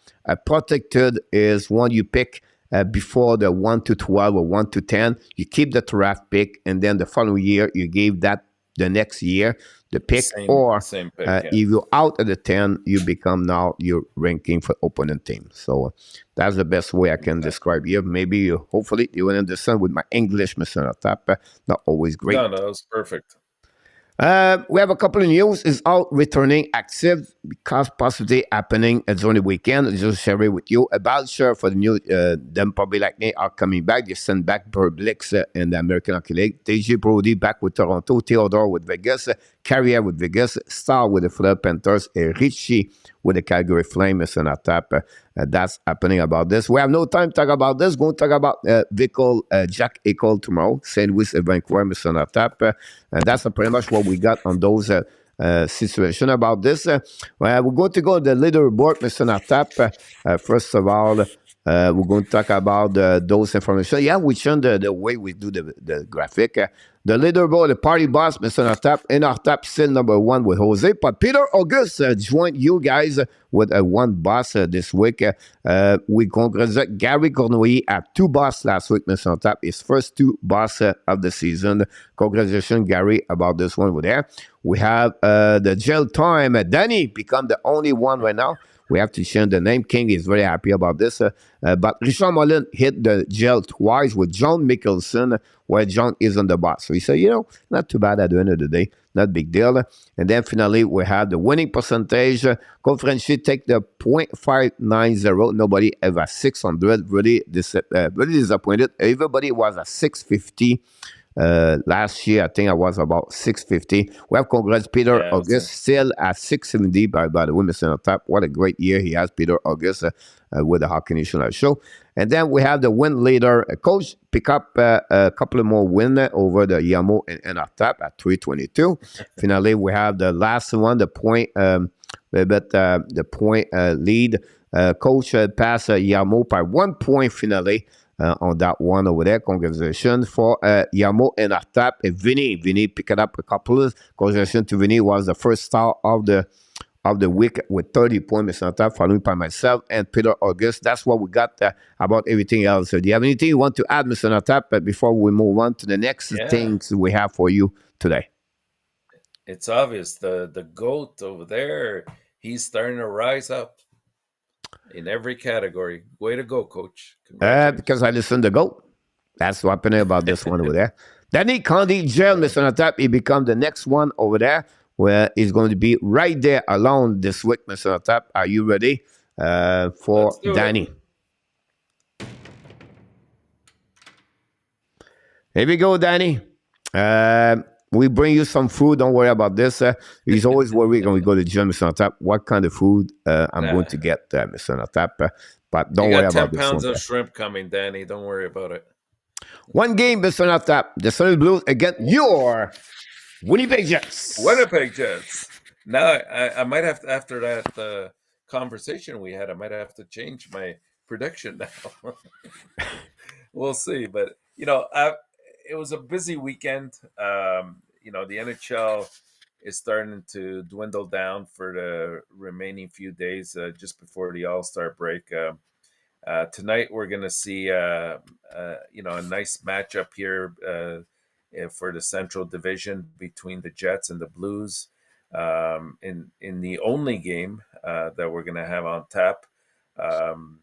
A: Protected is one you pick before the 1 to 12 or 1 to 10. You keep the draft pick, and then the following year you gave that the next year the pick,
B: same
A: or
B: same pick.
A: if
B: Yeah,
A: you're out of the 10, you become now your ranking for opponent team. So that's the best way I can
B: exactly.
A: describe you. Maybe hopefully you will understand with my English, Mr. Natap. Not always great.
B: No, no, that was perfect.
A: We have a couple of news. Is out returning active because possibly happening during the weekend. I just share it with you. A voucher for the new them probably like me are coming back. They send back Burblix in the American Hockey League. TJ Brody back with Toronto. Theodore with Vegas. Carrier with Vegas. Star with the Florida Panthers. And Richie with the Calgary Flames and attack. That's happening about this. We have no time to talk about this. Going to talk about Jack Eichel tomorrow. St. Louis and Vancouver, Mr. Natap. And that's pretty much what we got on those situation about this. We're going to go to the leaderboard, Mr. Natap. First of all, we're going to talk about those information. Yeah, we changed the way we do the graphic. The leaderboard, the party boss, Mr. Nortap. ENORTAP still number one with Jose. But Peter August joined you guys with a one boss this week. We congratulate Gary Cournoyer at 2 boss last week, Mr. Nortap. His first 2 boss of the season. Congratulations, Gary, about this one over there. We have the jail time. Danny become the only one right now. We have to change the name. King is very happy about this. But Richard Mullen hit the gel twice with John Mickelson, where John is on the box. So he said, not too bad at the end of the day. Not big deal. And then finally, we have the winning percentage. Conferenci take the .590. Nobody ever 600. Really disappointed. Everybody was at 650. Last year, I think I was about 650. We have congrats Peter
B: Yeah,
A: August still at 670 by the women's center top. What a great year he has, Peter August, with the Hockey National Show. And then we have the win leader. Coach pick up a couple of more wins over the Yamo and our top at 322. Finally, we have the last one, the point, the point lead. Coach passed Yamo by 1 point finally. On that one over there. Congratulations for Yamo and Artap and Vinny. Vinny picked up a couple. Congratulations to Vinny, was the first star of of the week with 30 points, Mr. Top, followed by myself and Peter August. That's what we got about everything else. So do you have anything you want to add, Mr. Top, before we move on to the next
B: Yeah,
A: things we have for you today?
B: it's obvious the goat over there. He's starting to rise up in every category. Way to go, coach!
A: Because
B: Congratulations.
A: I listened to GOAT. That's what happened about this one over there. Danny Condi Gel,
B: Yeah.
A: Mr. Natap, he become the next one over there, where he's going to be right there alone this week, Mr. Natap. Are you ready
B: Let's
A: for
B: do it.
A: Danny? Here we go, Danny. We bring you some food. Don't worry about this. He's always worried when we go to the gym, Mr. Natap. What kind of food I'm going
B: Nah,
A: to get, Mr. Natap? But
B: you
A: don't worry
B: got
A: about
B: 10
A: this
B: pounds
A: one.
B: of shrimp coming, Danny. Don't worry about it.
A: One game, Mr. Natap. The Sunny Blues against your Winnipeg Jets.
B: Winnipeg Jets. Now, I might have to, after that conversation we had, I might have to change my prediction now. We'll see. But, it was a busy weekend. The NHL is starting to dwindle down for the remaining few days just before the All Star break. Tonight we're going to see a nice matchup here for the Central Division between the Jets and the Blues in the only game that we're going to have on tap. Um,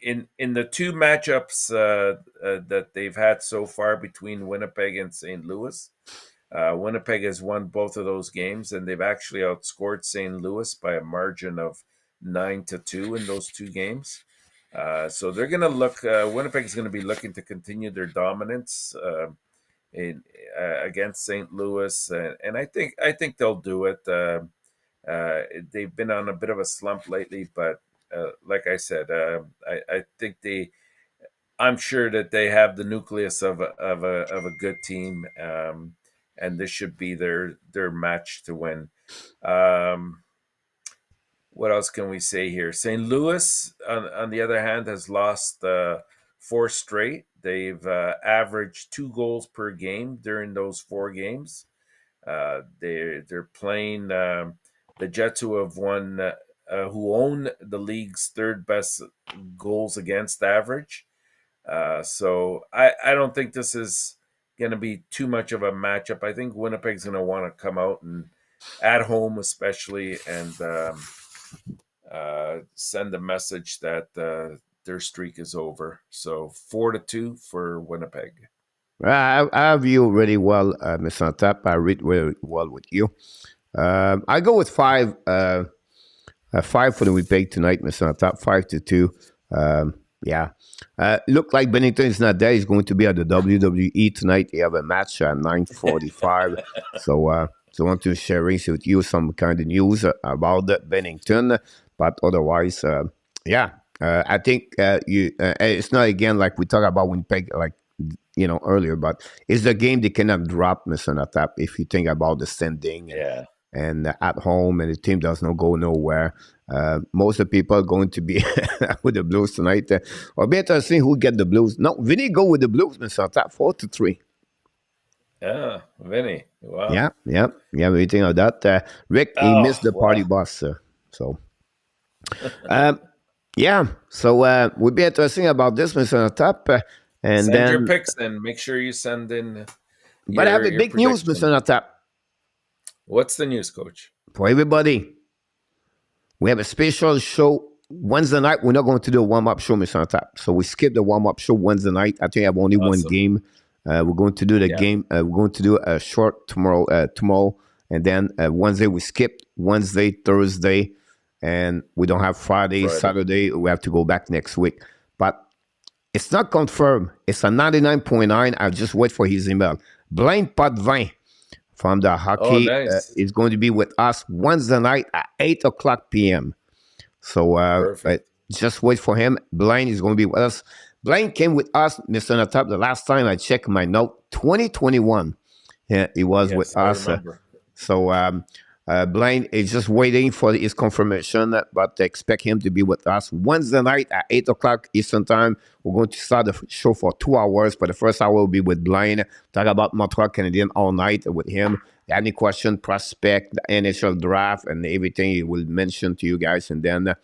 B: in the two matchups that they've had so far between Winnipeg and St. Louis, Winnipeg has won both of those games, and they've actually outscored St. Louis by a margin of 9-2 in those two games. So they're going to look. Winnipeg is going to be looking to continue their dominance against St. Louis, and I think they'll do it. They've been on a bit of a slump lately, but like I said, I think I'm sure that they have the nucleus of a good team, and this should be their match to win. Um, what else can we say here? St. Louis, on the other hand, has lost four straight. They've averaged 2 goals per game during those 4 games. They're playing the Jets, who have won, who own the league's third best goals against average. So I don't think this is going to be too much of a matchup. I think Winnipeg's going to want to come out and at home, especially, and send a message that their streak is over. So 4-2 for Winnipeg.
A: I have you really well, Mr. Natap. I read really well with you. I go with five. Five for the Winnipeg tonight, Mr. Natap. 5-2. Yeah. Look like Bennington is not there. He's going to be at the WWE tonight. They have a match at 9:45. So I want to share with you some kind of news about Bennington. But otherwise, yeah. I think it's not again like we talked about Winnipeg, like earlier, but it's the game they cannot drop, Mr. Natap. If you think about the standing
B: Yeah.
A: and at home, and the team does not go nowhere. Most of the people are going to be with the Blues tonight. Or better see who get the Blues. No, Vinny go with the Blues, Mr. Top, 4-3.
B: Yeah, Vinny. Wow.
A: Yeah. We think of that. Rick, he
B: Oh,
A: missed the party
B: wow.
A: bus. So, um, yeah. So we'll be interesting about this, Mr. Top. And
B: Send your
A: then,
B: picks in. Make sure you send in
A: but I have a
B: your
A: big news,
B: prediction.
A: Mr. Top,
B: What's the news, Coach?
A: for everybody. We have a special show Wednesday night. We're not going to do a warm-up show, Mr. Top. So we skip the warm-up show Wednesday night. I think I have only one
B: Awesome.
A: game. We're going to do the
B: Yeah.
A: game. We're going to do a short tomorrow, and then Wednesday we skip Wednesday, Thursday, and we don't have Friday,
B: Friday.
A: Saturday. We have to go back next week. But it's not confirmed. It's a 99.9. I'll just wait for his email. Blaine Potvin from the
B: Oh,
A: hockey
B: nice.
A: is going to be with us Wednesday night at 8 o'clock p.m. So
B: Perfect.
A: just wait for him. Blaine is going to be with us. Blaine came with us, Mr. Natap, the last time I checked my note, 2021. Yeah, he was
B: Yes,
A: with
B: I
A: us.
B: remember.
A: So Blaine is just waiting for his confirmation, but expect him to be with us Wednesday night at 8 o'clock Eastern Time. We're going to start the show for 2 hours. For the first hour, will be with Blaine, talk about Montreal Canadiens all night with him. Any question, prospect, the NHL draft, and everything he will mention to you guys. And then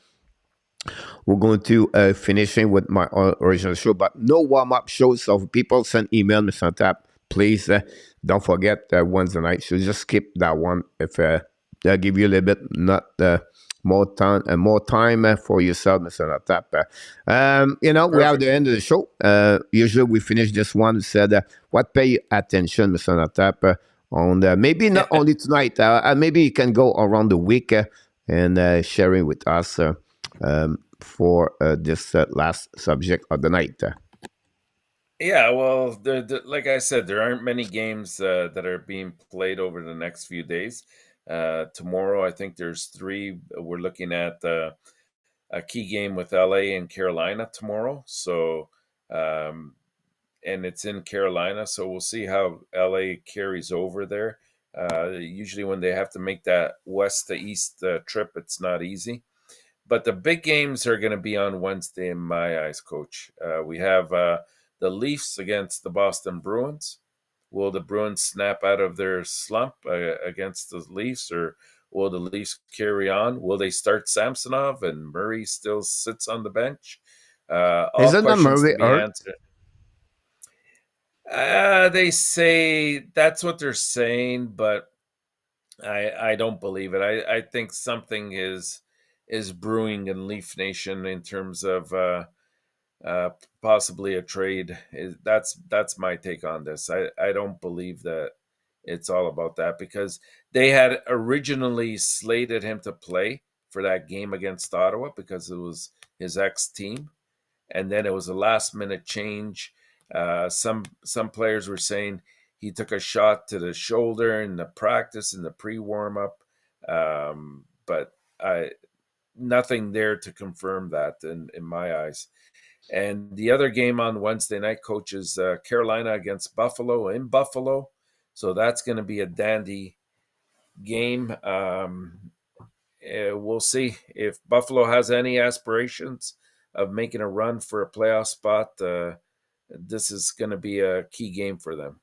A: we're going to finishing with my original show, but no warm-up show. So if people send email, Mr. Tap, please don't forget Wednesday night. So just skip that one if they'll give you a little bit not more time for yourself, Mr. Tap. We have the end of the show. Usually we finish this one. We said, what pay attention, Mr. Tap, on maybe not only tonight. Maybe you can go around the week and sharing with us. For this last subject of the night.
B: Yeah, well, like I said, there aren't many games that are being played over the next few days. Tomorrow, I think there's 3. We're looking at a key game with LA and Carolina tomorrow. So, and it's in Carolina, so we'll see how LA carries over there. Usually, when they have to make that west to east trip, it's not easy. But the big games are going to be on Wednesday in my eyes, Coach. We have the Leafs against the Boston Bruins. Will the Bruins snap out of their slump against the Leafs, or will the Leafs carry on? Will they start Samsonov and Murray still sits on the bench? All
A: Isn't
B: questions
A: Murray
B: to be answered. They say that's what they're saying, but I don't believe it. I think something is brewing in Leaf Nation in terms of possibly a trade. That's my take on this. I don't believe that it's all about that, because they had originally slated him to play for that game against Ottawa because it was his ex-team, and then it was a last-minute change. Some players were saying he took a shot to the shoulder in the practice, in the pre-warm-up, but nothing there to confirm that in my eyes. And the other game on Wednesday night, Coach, is Carolina against Buffalo in Buffalo. So that's going to be a dandy game. We'll see if Buffalo has any aspirations of making a run for a playoff spot. This is going to be a key game for them.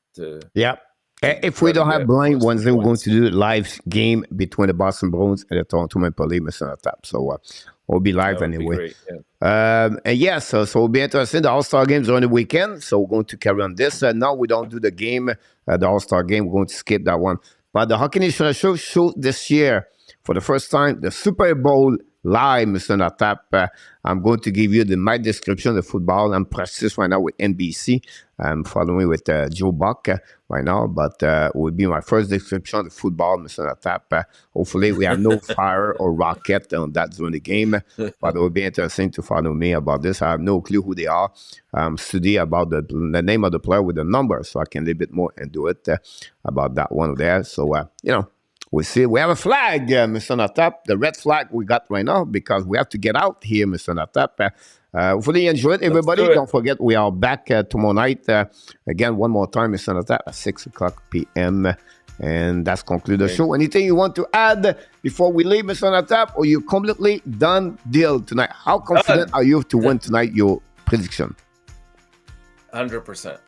A: If we don't have Blaine Wednesday, we're going to do a live game between the Boston Bruins and the Toronto Maple Leafs on tap. So we'll be live anyway.
B: Great, yeah.
A: And yes, so it'll be interesting. The All-Star games are on the weekend, so we're going to carry on this. Now we don't do the game, the All-Star game. We're going to skip that one. But the Hockey Nation show this year, for the first time, the Super Bowl live, Mr. Natap. I'm going to give you my description of the football. I'm practicing right now with NBC. I'm following with Joe Buck right now, but it will be my first description of the football, Mr. Natap. Hopefully, we have no fire or rocket on that during the game, but it will be interesting to follow me about this. I have no clue who they are. I'm studying about the name of the player with the number, so I can a little bit more into it about that one there. So, we see we have a flag, Mr. Natap, the red flag we got right now, because we have to get out here, Mr. Natap. Hopefully you enjoyed, everybody. Don't forget, we are back tomorrow night. Again, one more time, Mr. Natap, at 6 o'clock p.m. And that's conclude the show. Anything you want to add before we leave, Mr. Natap, or you completely done deal tonight? How confident are you to win tonight, your prediction?
B: 100%.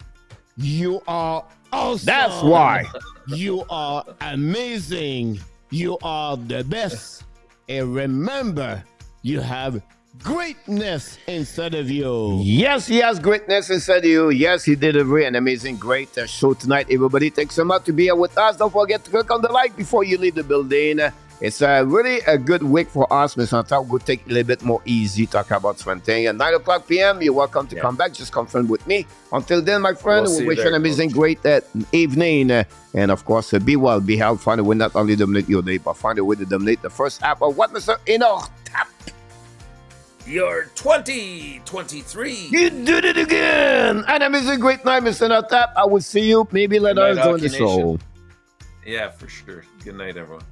C: You are awesome.
A: That's why.
C: You are amazing. You are the best. And remember, you have greatness inside of you.
A: Yes, he has greatness inside of you. Yes, he did an amazing, great show tonight. Everybody, thanks so much to be here with us. Don't forget to click on the like before you leave the building. It's really a good week for us, Mr. Natap. We'll take a little bit more easy, talk about something. At 9 o'clock p.m., you're welcome to come back. Just confirm with me. Until then, my friend, we wish you an amazing, great evening. And, of course, be well, be healthy. Find a way not only to dominate your day, but find a way to dominate the first half of what, Mr. ENORTAP?
B: Your 2023.
A: You did it again. An amazing, great night, Mr. Natap. I will see you maybe later on the show.
B: Yeah, for sure. Good night, everyone.